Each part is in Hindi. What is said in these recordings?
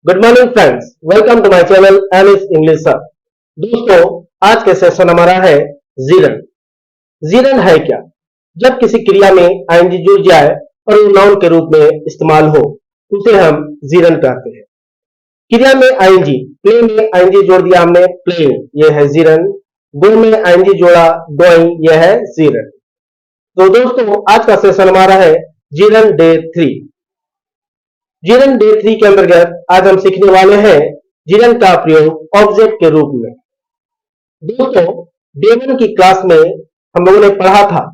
Good morning friends, welcome to my channel Alice English sir. दोस्तों, आज के सेशन हमारा है जीरन। जीरन है क्या? जब किसी क्रिया में आईएनजी जुड़ जाए और वो नाउन के रूप में इस्तेमाल हो, उसे हम जीरन कहते हैं। क्रिया में आईएनजी, प्ले में आईएनजी जोड़ दिया हमने, प्लेइंग, ये है जीरन। गो में आईएनजी जोड़ा, गोइंग, यह है जीरन। तो दोस्तों, आज का सेशन हमारा है जीरन डे 3। जीरन डे 3 के अंतर्गत आज हम सीखने वाले हैं जीरन का प्रयोग ऑब्जेक्ट के रूप में। दोस्तों, डे 1 की क्लास में हम लोगों ने पढ़ा था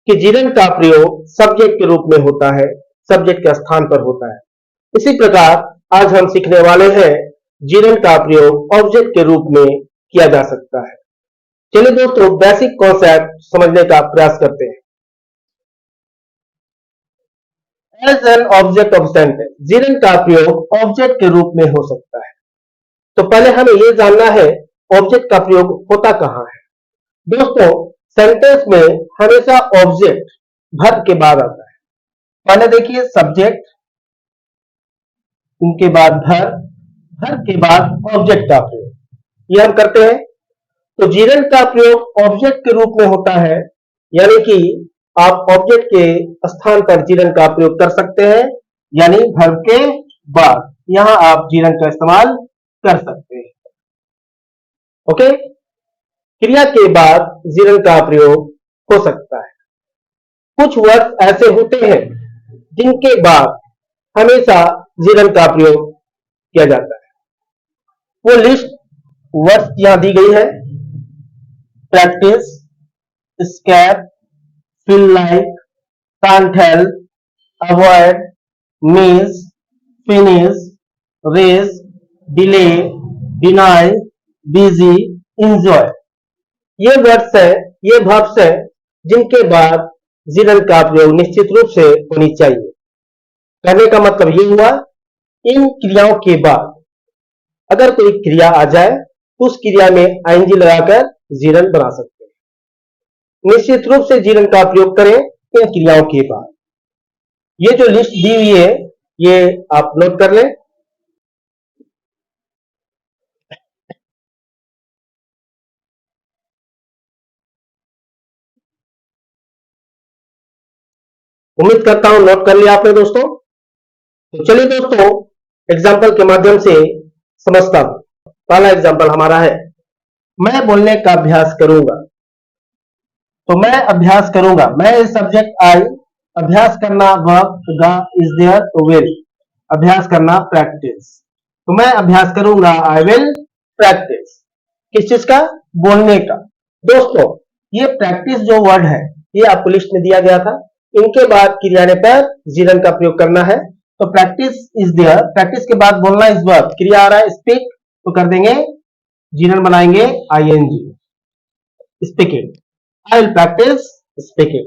कि जीरन का प्रयोग सब्जेक्ट के रूप में होता है, सब्जेक्ट के स्थान पर होता है। इसी प्रकार आज हम सीखने वाले हैं जीरन का प्रयोग ऑब्जेक्ट के रूप में किया जा सकता है। चलिए दोस्तों, बेसिक कॉन्सेप्ट समझने का प्रयास करते हैं। As an object of sentence, gerund का प्रयोग ऑब्जेक्ट के रूप में हो सकता है। तो पहले हमें यह जानना है ऑब्जेक्ट का प्रयोग होता कहां है। दोस्तों, सेंटेंस में हमेशा ऑब्जेक्ट वर्ब के बाद आता है। पहले देखिए सब्जेक्ट, उनके बाद वर्ब, वर्ब के बाद ऑब्जेक्ट का प्रयोग, यह हम करते हैं। तो जीरन का प्रयोग ऑब्जेक्ट के रूप में होता है, यानी कि आप ऑब्जेक्ट के स्थान पर जीरन का प्रयोग कर सकते हैं, यानी वर्ब के बाद यहां आप जीरन का इस्तेमाल कर सकते हैं। ओके, क्रिया के बाद जीरन का प्रयोग हो सकता है। कुछ वर्ड ऐसे होते हैं जिनके बाद हमेशा जीरन का प्रयोग किया जाता है। वो लिस्ट वर्ड्स यहां दी गई है: practice, स्कैप, feel like, can't help, avoid, miss, finish, raise, delay, deny, busy, enjoy। ये वर्ड्स है, ये वर्ब्स है जिनके बाद जीरन का प्रयोग निश्चित रूप से होनी चाहिए। कहने का मतलब ये हुआ, इन क्रियाओं के बाद अगर कोई क्रिया आ जाए तो उस क्रिया में आईएनजी लगाकर जीरन बना सकते हैं। निश्चित रूप से जीरन का प्रयोग करें इन क्रियाओं के बाद। ये जो लिस्ट दी हुई है, ये आप नोट कर लें। उम्मीद करता हूं नोट कर लिया आपने दोस्तों। तो चलिए दोस्तों, एग्जाम्पल के माध्यम से समझता हूं। पहला एग्जाम्पल हमारा है, मैं बोलने का अभ्यास करूंगा। तो मैं अभ्यास करूंगा, मैं इज सब्जेक्ट आई, अभ्यास करना वर्ब, गा इज देयर, तो विल, अभ्यास करना प्रैक्टिस। तो मैं अभ्यास करूंगा, आई विल प्रैक्टिस। किस चीज का? बोलने का। दोस्तों, ये प्रैक्टिस जो वर्ड है, ये आपको लिस्ट में दिया गया था। इनके बाद क्रिया आने पर जीरन का प्रयोग करना है। तो प्रैक्टिस इज देयर, प्रैक्टिस के बाद बोलना इज वर्ब, क्रिया आ रहा है स्पीक, तो कर देंगे जीरन बनाएंगे ING, speaking, I will practice speaking.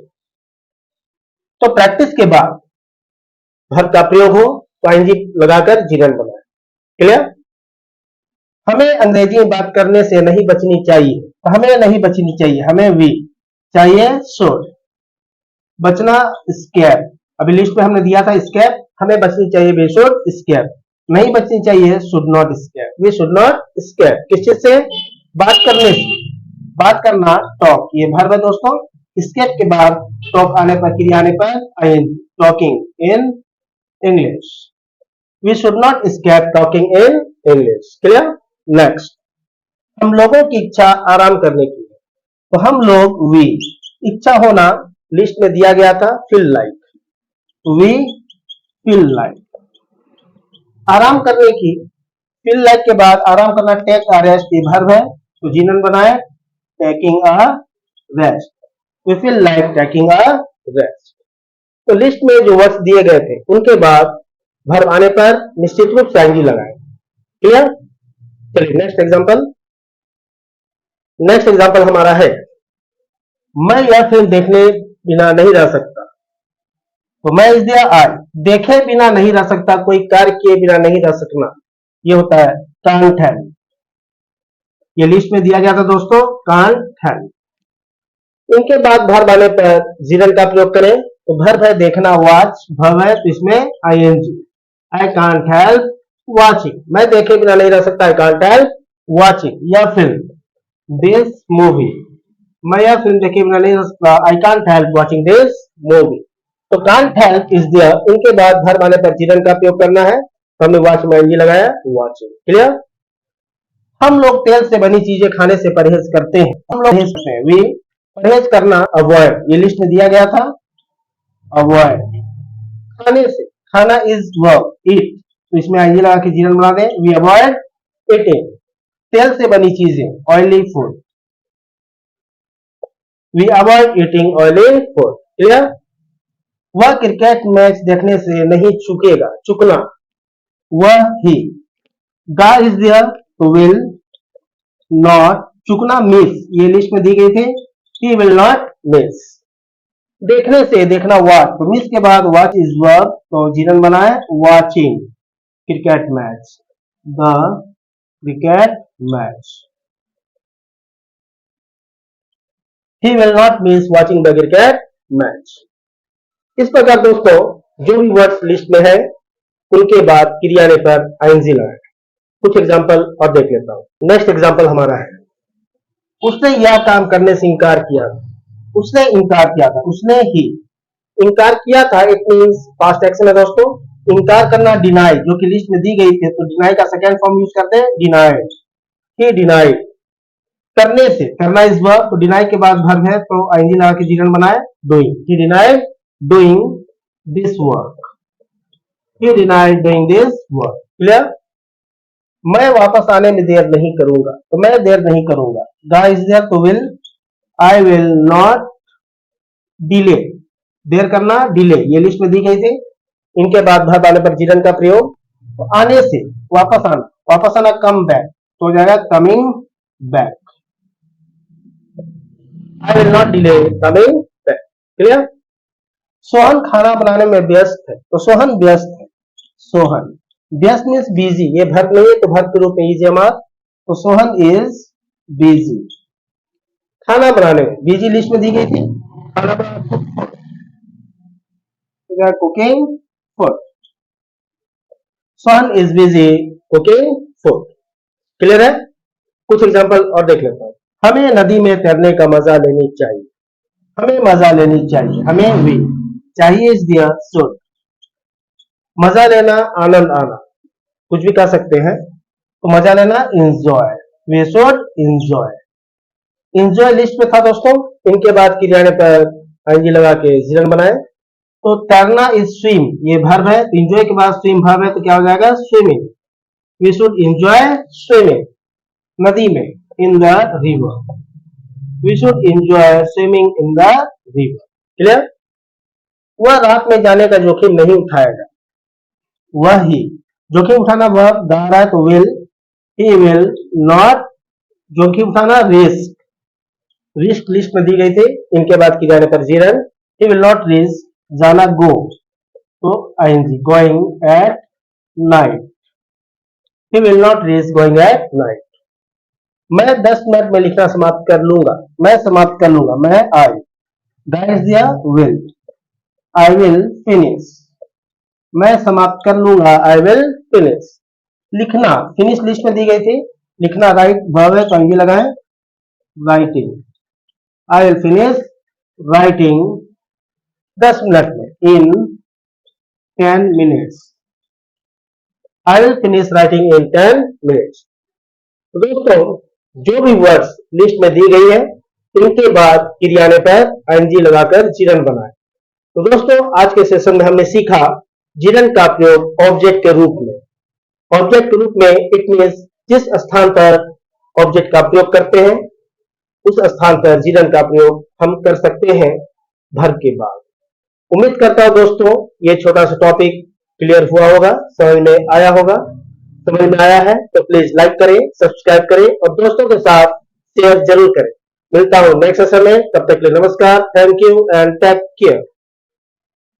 तो प्रैक्टिस के बाद वर्ब का प्रयोग हो तो आईएनजी लगाकर जीरन बनाए। क्लियर? हमें अंग्रेजी में बात करने से नहीं बचनी चाहिए। तो हमें नहीं बचनी चाहिए, हमें वी चाहिए, शुड। बचना स्कैप, अभी लिस्ट में हमने दिया था स्कैप, हमें बचनी चाहिए वी शुड स्कैप। नहीं बचनी चाहिए should not escape, we should not escape. किस चीज से? बात करने से। बात करना टॉक, ये वर्ब है दोस्तों। स्कैप के बाद टॉक आने पर, क्रिया आने पर ING, talking in English. We should not escape talking in English. Clear? Next, हम लोगों की इच्छा आराम करने की है। तो हम लोग, वी, इच्छा होना लिस्ट में दिया गया था, feel like, we feel like. आराम करने की, फील लाइक के बाद आराम करना, टेक अ रेस्ट, ये वर्ब है, तो जीरन बनाए, taking a rest. We feel like taking a rest. तो लिस्ट में जो वर्ड्स दिए गए थे उनके बाद वर्ब आने पर निश्चित रूप से आईएनजी लगाए। क्लियर? चलिए नेक्स्ट एग्जांपल। नेक्स्ट एग्जांपल हमारा है, मैं यह फिल्म देखने बिना नहीं रह सकता। तो मैं इज देयर आई, देखे बिना नहीं रह सकता, कोई कार्य किए बिना नहीं रह सकना, ये होता है कांट हेल्प। ये लिस्ट में दिया गया था दोस्तों, कांट हेल्प। इनके बाद वर्ब आने पर जीरन का प्रयोग करें। तो वर्ब है देखना, वॉच, वर्ब है तो इसमें ING, I can't help watching, मैं देखे बिना नहीं रह सकता, आई कांट हेल्प वॉचिंग। या फिल्म दिस मूवी, मैं यह फिल्म देखे बिना नहीं रह सकता, I can't help watching this movie. तो कांट हेल्प इज देयर, इनके बाद verb आने पर जीवन का प्रयोग करना है, तो हमने वॉच में एनजी लगाया, वॉचिंग। क्लियर। हम लोग तेल से बनी चीजें खाने से परहेज करते हैं, हम लोग वी परहेज करना, अवॉइड, ये लिस्ट में दिया गया था, अवॉइड। खाने से, खाना इज वर्ब, ईट, तो इसमें आईजी लगा के जीवन बना दें, वी अवॉइड ईटिंग। तेल से बनी चीजें, oily food, we avoid eating oily food. Clear. वह क्रिकेट मैच देखने से नहीं चूकेगा, चुकना, वह ही, गा इज देयर, तो विल नॉट, चुकना मिस, ये लिस्ट में दी गई थी, ही विल नॉट मिस। देखने से, देखना वॉच, तो मिस के बाद वॉच इज वर्ब, तो जीवन बना है, watching cricket match, the cricket match, he will not miss watching the cricket match. इस प्रकार दोस्तों जो भी वर्ड्स लिस्ट में है उनके बाद क्रिया आने पर आईएनजी लगाएं। कुछ एग्जांपल और देख लेता हूं। नेक्स्ट एग्जांपल हमारा है, उसने यह काम करने से इनकार किया, उसने इनकार किया था, उसने ही इनकार किया था, इट मींस पास्ट एक्शन है दोस्तों। इनकार करना डिनाई, जो कि लिस्ट में दी गई थी, तो डिनाई का सेकंड फॉर्म यूज करते हैं, डिनाइड, ही डिनाइड। करने से, करना इज वर्ब, तो डिनाई के बाद वर्ब है, तो आईएनजी लगा के जीवन बनाए, doing, he denied doing this work, he denied doing this work। Clear. मैं वापस आने में देर नहीं करूंगा, तो मैं देर नहीं करूंगा, गा इज देयर, तो will, I will not delay, देर करना डिले, ये लिस्ट में दी गई थी। इनके बाद verb आने पर जीवन का प्रयोग, तो आने से, वापस आना, वापस आना कम बैक, तो हो जाएगा coming back, I will not delay coming back. Clear. Sohan खाना बनाने में व्यस्त है, तो सोहन व्यस्त है, सोहन, व्यस्त मीन्स बिजी, ये वर्ब नहीं है तो वर्ब के रूप में इज हमारा, तो सोहन इज बिजी। खाना बनाने में, बिजी लिस्ट में दी गई थी, खाना बनाना, cooking food, Sohan is busy cooking food. Clear है। कुछ एग्जांपल और देख लेता हूं। हमें नदी में तैरने का मजा लेनी चाहिए, हमें मजा लेनी चाहिए, हमें भी चाहिए इज दिया, शुड, मजा लेना, आनंद आना, कुछ भी कह सकते हैं, तो मजा लेना enjoy, we should enjoy. Enjoy list में था दोस्तों, इनके बाद क्रिया आने पर आईएनजी लगा के जीवन बनाए, तो तैरना इज स्विम, ये वर्ब है, तो इंजॉय के बाद स्विम वर्ब है, तो क्या हो जाएगा, swimming, we should enjoy swimming, नदी में, in the river, we should enjoy swimming in the river. Clear. वह रात में जाने का जोखिम नहीं उठाएगा, वह ही, जोखिम उठाना वर्ब, गा रहा है, तो विल, ही विल नॉट, जोखिम उठाना रिस्क, रिस्क लिस्ट में दी गई थी। इनके बाद की जाने पर जीवन, ही विल नॉट रिस्क, जाना गो, तो ING, going at night, he will not risk going at night. मैं 10 मिनट में लिखना समाप्त कर लूंगा, मैं समाप्त कर लूंगा, मैं आई, दैट इज दिया, विल, आई विल फिनिश, मैं समाप्त कर लूंगा, आई विल फिनिश। लिखना, फिनिश लिस्ट में दी गई थी, लिखना राइट वर्ब है, तो आईएनजी लगाएं, writing, I will finish writing 10 minute में, इन 10 minutes, I will finish writing in 10 minutes. तो दोस्तों जो भी वर्ड्स लिस्ट में दी गई है, इनके बाद क्रिया आने पर आईएनजी लगाकर जीवन बनाए। तो दोस्तों आज के सेशन में हमने सीखा जीवन का प्रयोग ऑब्जेक्ट के रूप में। ऑब्जेक्ट के रूप में इट मीन्स जिस स्थान पर ऑब्जेक्ट का प्रयोग करते हैं उस स्थान पर जीवन का प्रयोग हम कर सकते हैं भर के बाद। उम्मीद करता हूं दोस्तों ये छोटा सा टॉपिक क्लियर हुआ होगा, समझ में आया होगा। समझ में आया है तो प्लीज लाइक करें, सब्सक्राइब करें और दोस्तों के साथ शेयर जरूर करें। मिलता हूं नेक्स्ट सेशन में, तब तक के लिए नमस्कार, thank you and take care.